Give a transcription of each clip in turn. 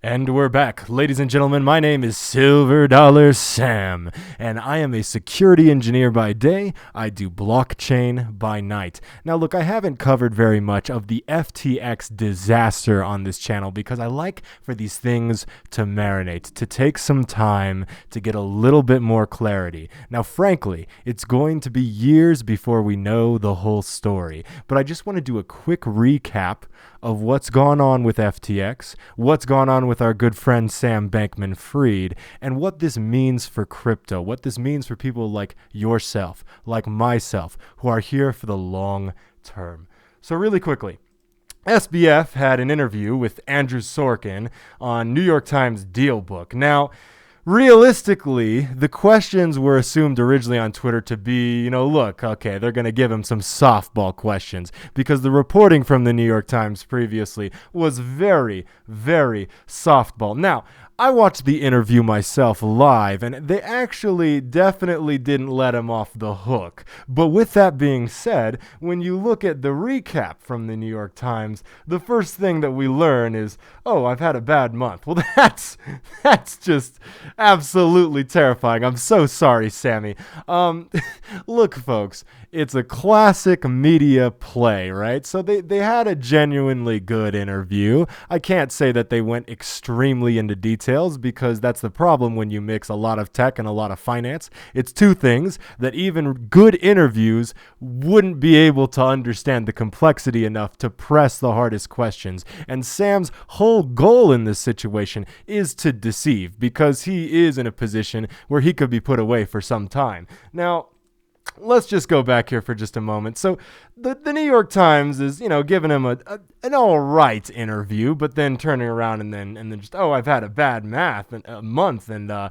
And we're back. Ladies and gentlemen, my name is SilverDollarSam, and I am a security engineer by day. I do blockchain by night. Now, look, I haven't covered very much of the FTX disaster on this channel because I like for these things to marinate, to take some time to get a little bit more clarity. Now, frankly, it's going to be years before we know the whole story, but I just want to do a quick recap of what's gone on with FTX, what's gone on with our good friend Sam Bankman-Fried, and what this means for crypto, what this means for people like yourself, like myself, who are here for the long term. So really quickly, SBF had an interview with Andrew Sorkin on New York Times DealBook. Now, realistically, the questions were assumed originally on Twitter to be, look, okay, they're going to give him some softball questions because the reporting from the New York Times previously was very, very softball. Now, I watched the interview myself live, and they actually definitely didn't let him off the hook. But with that being said, when you look at the recap from the New York Times, the first thing that we learn is, oh, I've had a bad month. Well, that's just absolutely terrifying. I'm so sorry, Sammy. Look, folks, it's a classic media play, right? So they had a genuinely good interview. I can't say that they went extremely into details because that's the problem when you mix a lot of tech and a lot of finance. It's two things that even good interviews wouldn't be able to understand the complexity enough to press the hardest questions. And Sam's whole goal in this situation is to deceive because he is in a position where he could be put away for some time. Now, let's just go back here for just a moment. So the New York Times is, giving him an all right interview, but then turning around and then just, oh, I've had a bad month, and I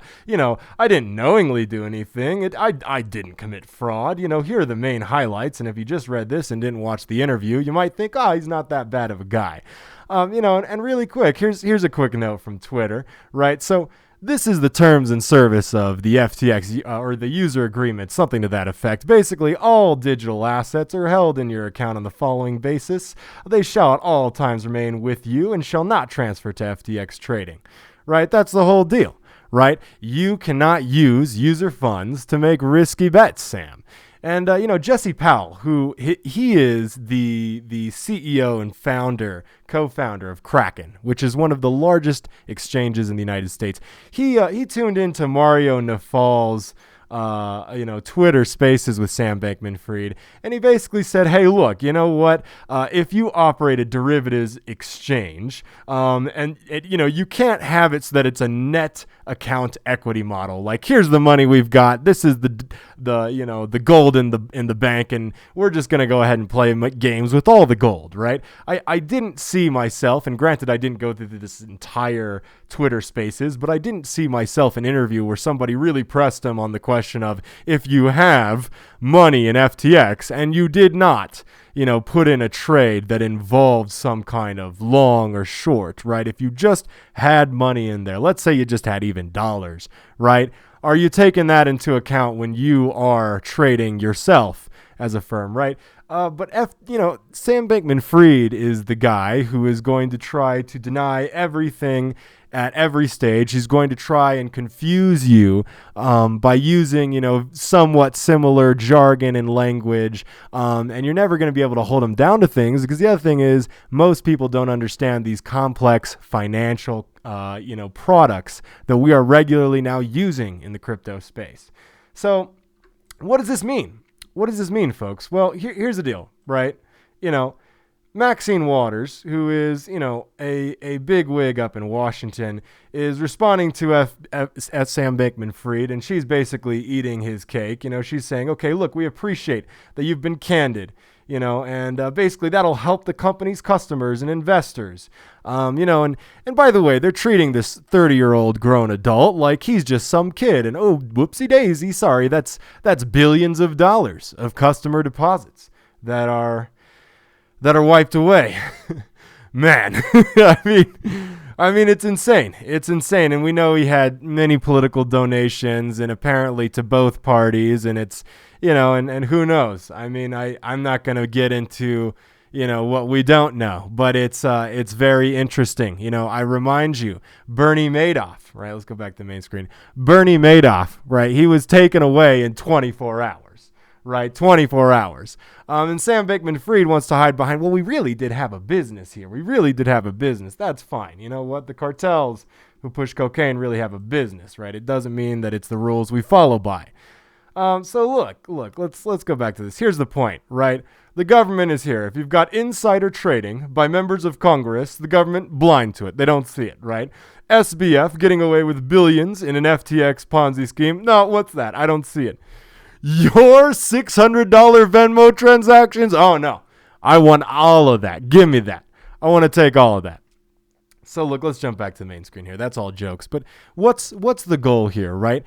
didn't knowingly do anything. I didn't commit fraud. Here are the main highlights. And if you just read this and didn't watch the interview, you might think, oh, he's not that bad of a guy. And really quick, here's a quick note from Twitter, right? So this is the terms and service of the FTX or the user agreement, something to that effect. Basically, all digital assets are held in your account on the following basis. They shall at all times remain with you and shall not transfer to FTX trading. Right? That's the whole deal. Right? You cannot use user funds to make risky bets, Sam. And, Jesse Powell, who he is the CEO and co-founder of Kraken, which is one of the largest exchanges in the United States. He tuned into Mario Nafal's Twitter Spaces with Sam Bankman-Fried, and he basically said, hey, look, you know what? If you operate a derivatives exchange, you can't have it so that it's a net account equity model. Like, here's the money we've got. This is the gold in the bank, and we're just gonna go ahead and play games with all the gold, right? I didn't see myself, and granted, I didn't go through this entire Twitter Spaces, but I didn't see myself an interview where somebody really pressed him on the question of if you have money in FTX and you did not, put in a trade that involved some kind of long or short, right? If you just had money in there, let's say you just had even dollars, right? Are you taking that into account when you are trading yourself as a firm, right? But Sam Bankman-Fried is the guy who is going to try to deny everything at every stage. He's going to try and confuse you by using, somewhat similar jargon and language, and you're never going to be able to hold him down to things because the other thing is most people don't understand these complex financial, products that we are regularly now using in the crypto space. So what does this mean? What does this mean, folks? Well, here's the deal, right? Maxine Waters, who is, a big wig up in Washington, is responding to Sam Bankman-Fried, and she's basically eating his cake. She's saying, okay, look, we appreciate that you've been candid, and basically that'll help the company's customers and investors. And by the way, they're treating this 30-year-old grown adult like he's just some kid, and oh, whoopsie daisy, sorry, that's billions of dollars of customer deposits that are wiped away. Man, I mean, it's insane. It's insane. And we know he had many political donations and apparently to both parties. And it's, and who knows? I mean, I'm not going to get into, what we don't know, but it's very interesting. I remind you, Bernie Madoff, right? Let's go back to the main screen. Bernie Madoff, right? He was taken away in 24 hours, right? 24 hours. And Sam Bankman-Fried wants to hide behind, well, we really did have a business here. We really did have a business. That's fine. You know what? The cartels who push cocaine really have a business, right? It doesn't mean that it's the rules we follow by. So look, let's go back to this. Here's the point, right? The government is here. If you've got insider trading by members of Congress, the government blind to it. They don't see it, right? SBF getting away with billions in an FTX Ponzi scheme. No, what's that? I don't see it. Your $600 Venmo transactions? Oh no. I want all of that. Give me that. I want to take all of that. So look, let's jump back to the main screen here. That's all jokes. But what's the goal here, right?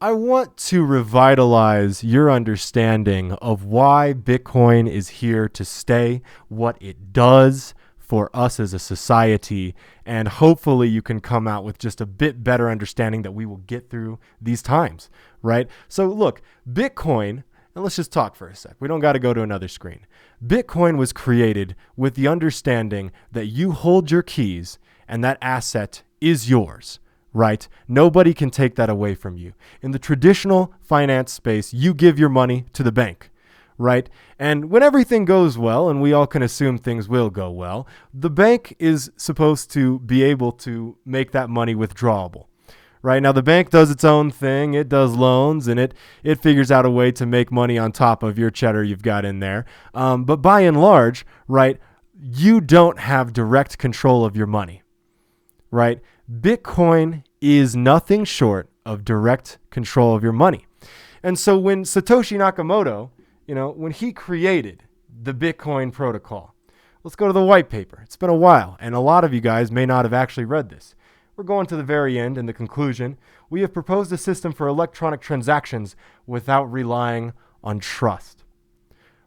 I want to revitalize your understanding of why Bitcoin is here to stay, what it does for us as a society, and hopefully you can come out with just a bit better understanding that we will get through these times, right? So look, Bitcoin, and let's just talk for a sec. We don't got to go to another screen. Bitcoin was created with the understanding that you hold your keys and that asset is yours. Right? Nobody can take that away from you. In the traditional finance space, you give your money to the bank, right? And when everything goes well, and we all can assume things will go well, the bank is supposed to be able to make that money withdrawable, right? Now, the bank does its own thing. It does loans, and it figures out a way to make money on top of your cheddar you've got in there. But by and large, right, you don't have direct control of your money, right? Bitcoin is nothing short of direct control of your money. And so when Satoshi Nakamoto, when he created the Bitcoin protocol, let's go to the white paper. It's been a while, and a lot of you guys may not have actually read this. We're going to the very end in the conclusion. We have proposed a system for electronic transactions without relying on trust.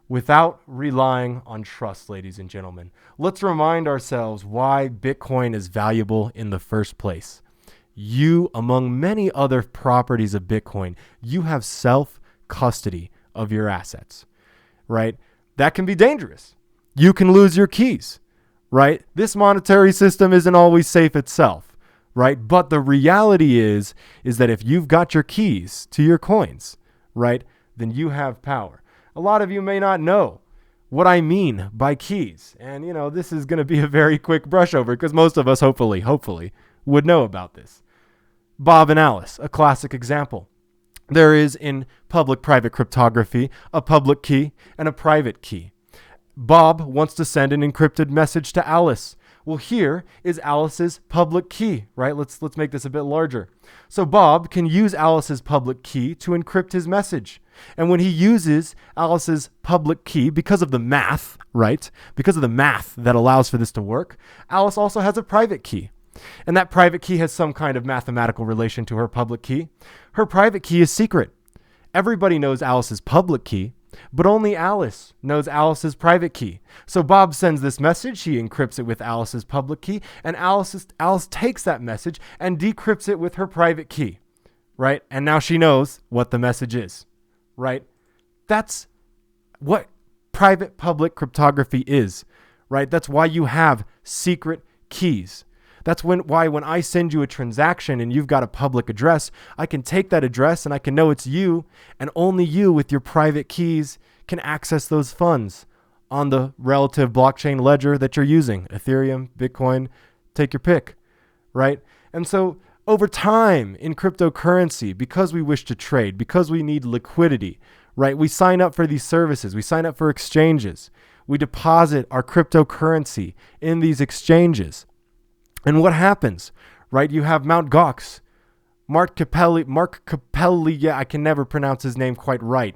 Without relying on trust, ladies and gentlemen. Let's remind ourselves why Bitcoin is valuable in the first place. You, among many other properties of Bitcoin, you have self-custody of your assets, right? That can be dangerous. You can lose your keys, right? This monetary system isn't always safe itself, right? But the reality is that if you've got your keys to your coins, right, then you have power. A lot of you may not know what I mean by keys. And, this is going to be a very quick brush over because most of us hopefully would know about this. Bob and Alice, a classic example. There is in public-private cryptography a public key and a private key. Bob wants to send an encrypted message to Alice. Well, here is Alice's public key, right? Let's make this a bit larger. So Bob can use Alice's public key to encrypt his message. And when he uses Alice's public key, because of the math, right? Because of the math that allows for this to work, Alice also has a private key. And that private key has some kind of mathematical relation to her public key. Her private key is secret. Everybody knows Alice's public key, but only Alice knows Alice's private key. So Bob sends this message, he encrypts it with Alice's public key, and Alice takes that message and decrypts it with her private key, right? And now she knows what the message is, right? That's what private public cryptography is, right? That's why you have secret keys. That's why when I send you a transaction and you've got a public address, I can take that address and I can know it's you, and only you with your private keys can access those funds on the relative blockchain ledger that you're using. Ethereum, Bitcoin, take your pick, right? And so over time in cryptocurrency, because we wish to trade, because we need liquidity, right? We sign up for these services. We sign up for exchanges. We deposit our cryptocurrency in these exchanges. And what happens, right? You have Mt. Gox, Mark Capelli, yeah, I can never pronounce his name quite right.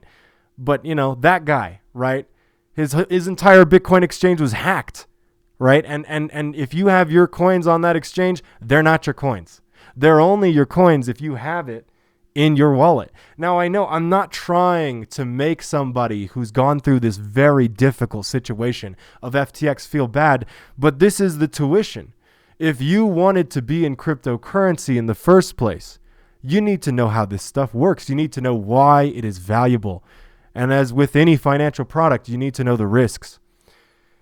But, that guy, right? His entire Bitcoin exchange was hacked, right? And if you have your coins on that exchange, they're not your coins. They're only your coins if you have it in your wallet. Now, I know I'm not trying to make somebody who's gone through this very difficult situation of FTX feel bad, but this is the tuition. If you wanted to be in cryptocurrency in the first place, you need to know how this stuff works. You need to know why it is valuable. And as with any financial product, you need to know the risks.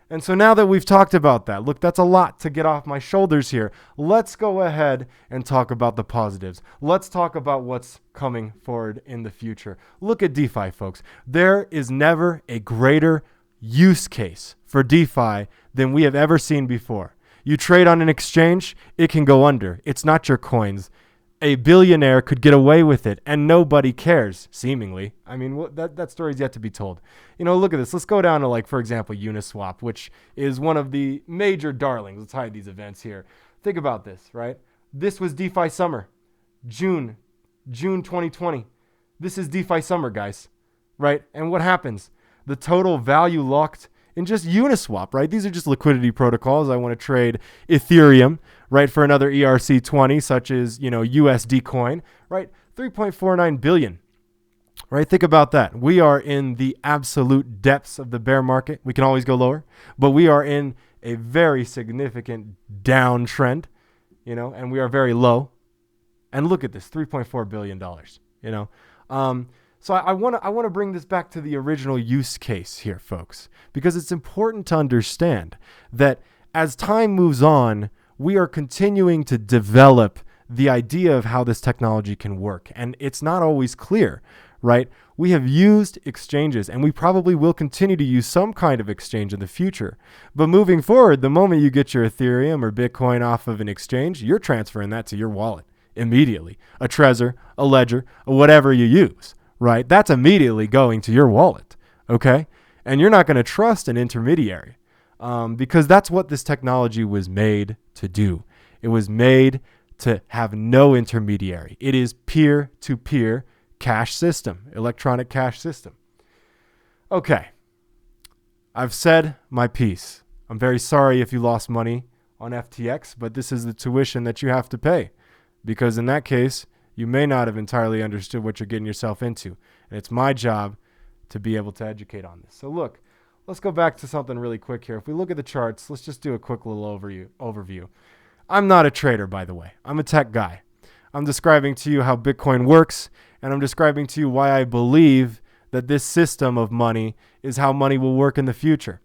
And so now that we've talked about that, look, that's a lot to get off my shoulders here. Let's go ahead and talk about the positives. Let's talk about what's coming forward in the future. Look at DeFi, folks. There is never a greater use case for DeFi than we have ever seen before. You trade on an exchange, it can go under. It's not your coins. A billionaire could get away with it, and nobody cares, seemingly. I mean, that story's yet to be told. Look at this. Let's go down to, like, for example, Uniswap, which is one of the major darlings. Let's hide these events here. Think about this, right? This was DeFi summer, June 2020. This is DeFi summer, guys, right? And what happens? The total value locked in just Uniswap, right? These are just liquidity protocols. I want to trade Ethereum, right, for another ERC20, such as, USD coin, right? 3.49 billion, right? Think about that. We are in the absolute depths of the bear market. We can always go lower, but we are in a very significant downtrend, and we are very low. And look at this, $3.4 billion, So I want to bring this back to the original use case here, folks, because it's important to understand that as time moves on, we are continuing to develop the idea of how this technology can work. And it's not always clear, right? We have used exchanges, and we probably will continue to use some kind of exchange in the future. But moving forward, the moment you get your Ethereum or Bitcoin off of an exchange, you're transferring that to your wallet immediately. A Trezor, a Ledger, or whatever you use. Right? That's immediately going to your wallet, okay? And you're not going to trust an intermediary because that's what this technology was made to do. It was made to have no intermediary. It is peer-to-peer cash system, electronic cash system. Okay, I've said my piece. I'm very sorry if you lost money on FTX, but this is the tuition that you have to pay because in that case, you may not have entirely understood what you're getting yourself into. And it's my job to be able to educate on this. So look, let's go back to something really quick here. If we look at the charts, let's just do a quick little overview. I'm not a trader, by the way. I'm a tech guy. I'm describing to you how Bitcoin works, and I'm describing to you why I believe that this system of money is how money will work in the future,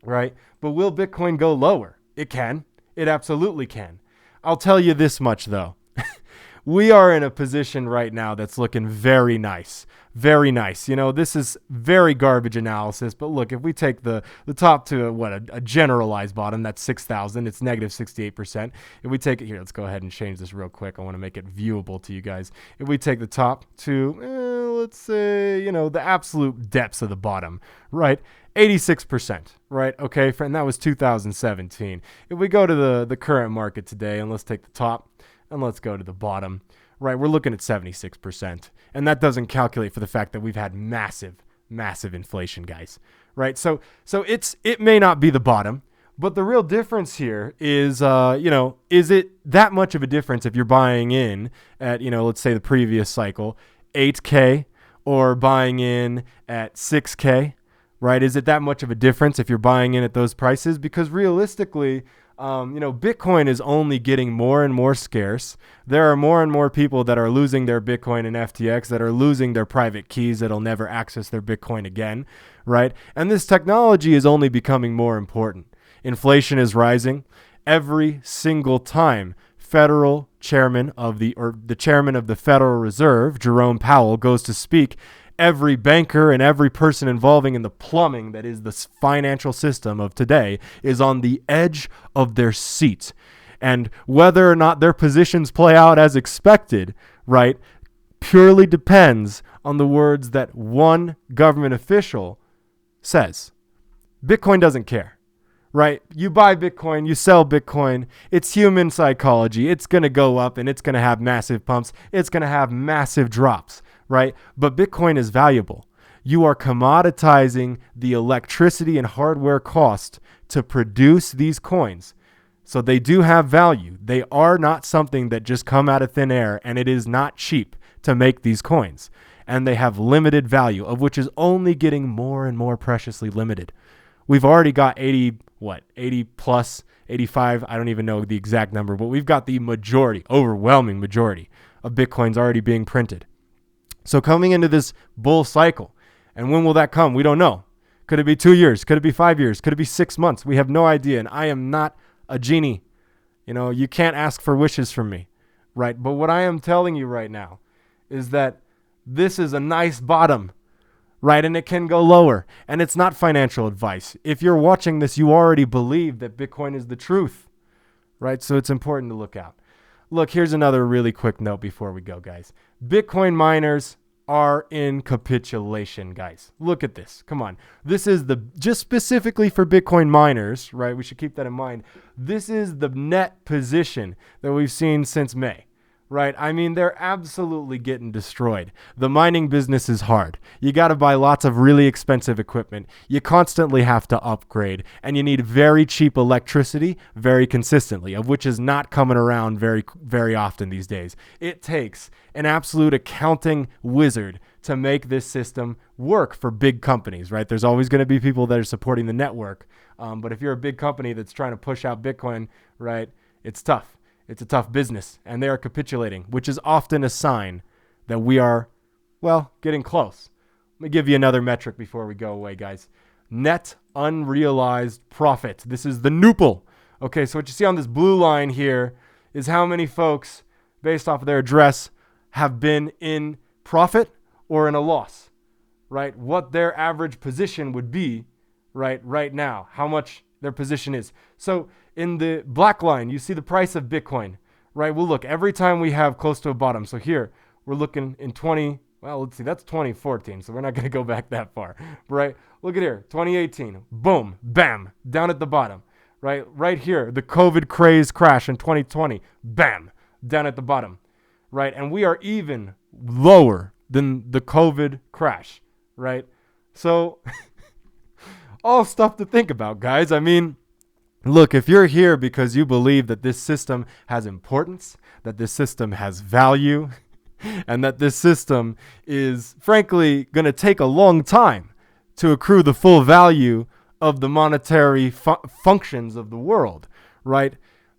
right? But will Bitcoin go lower? It can. It absolutely can. I'll tell you this much, though. We are in a position right now that's looking very nice. Very nice. This is very garbage analysis. But look, if we take the top to a generalized bottom, that's 6,000. It's negative 68%. If we take it here, let's go ahead and change this real quick. I want to make it viewable to you guys. If we take the top to, let's say, the absolute depths of the bottom, right? 86%, right? Okay, and that was 2017. If we go to the current market today, and let's take the top, and let's go to the bottom, right? We're looking at 76%. And that doesn't calculate for the fact that we've had massive inflation, guys, right? So it may not be the bottom, but the real difference here is, is it that much of a difference if you're buying in at, let's say the previous cycle, 8K or buying in at 6K, right? Is it that much of a difference if you're buying in at those prices? Because realistically, Bitcoin is only getting more and more scarce. There are more and more people that are losing their Bitcoin in FTX, that are losing their private keys, that'll never access their Bitcoin again, right? And this technology is only becoming more important. Inflation is rising. Every single time the chairman of the Federal Reserve, Jerome Powell, goes to speak, every banker and every person involving in the plumbing that is the financial system of today is on the edge of their seat. And whether or not their positions play out as expected, right, purely depends on the words that one government official says. Bitcoin doesn't care, right? You buy Bitcoin, you sell Bitcoin. It's human psychology. It's going to go up and it's going to have massive pumps. It's going to have massive drops. Right? But Bitcoin is valuable. You are commoditizing the electricity and hardware cost to produce these coins. So they do have value. They are not something that just come out of thin air, and it is not cheap to make these coins. And they have limited value, of which is only getting more and more preciously limited. We've already got 80 plus, 85, I don't even know the exact number, but we've got the overwhelming majority of Bitcoins already being printed. So coming into this bull cycle, and when will that come? We don't know. Could it be 2 years? Could it be 5 years? Could it be 6 months? We have no idea. And I am not a genie. You know, you can't ask for wishes from me, right? But what I am telling you right now is that this is a nice bottom, right? And it can go lower. And it's not financial advice. If you're watching this, you already believe that Bitcoin is the truth, right? So it's important to look out. Look, here's another really quick note before we go, guys. Bitcoin miners are in capitulation, guys. Look at this. Come on. This is just specifically for Bitcoin miners, right? We should keep that in mind. This is the net position that we've seen since May, right? I mean, they're absolutely getting destroyed. The mining business is hard. You got to buy lots of really expensive equipment. You constantly have to upgrade, and you need very cheap electricity very consistently, of which is not coming around very, very often these days. It takes an absolute accounting wizard to make this system work for big companies, right? There's always going to be people that are supporting the network. But if you're a big company that's trying to push out Bitcoin, right, it's tough. It's a tough business, and they are capitulating, which is often a sign that we are, well, getting close. Let me give you another metric before we go away, guys. Net unrealized profit. This is the NUPL. Okay, so what you see on this blue line here is how many folks, based off of their address, have been in profit or in a loss, right? What their average position would be, right now, how much their position is. So in the black line, you see the price of Bitcoin, right? Well, look, every time we have close to a bottom. So here, we're looking in let's see, that's 2014. So we're not going to go back that far, right? Look at here, 2018, boom, bam, down at the bottom, right? Right here, the COVID craze crash in 2020, bam, down at the bottom, right? And we are even lower than the COVID crash, right? So all stuff to think about, guys. I mean, look, if you're here because you believe that this system has importance, that this system has value, and that this system is, frankly, going to take a long time to accrue the full value of the monetary functions of the world, right?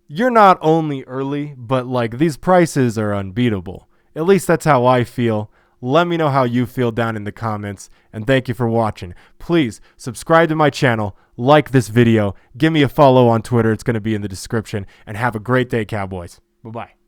You're not only early, but like these prices are unbeatable. At least that's how I feel. Let me know how you feel down in the comments, and thank you for watching. Please subscribe to my channel, like this video, give me a follow on Twitter. It's going to be in the description, and have a great day, Cowboys. Bye-bye.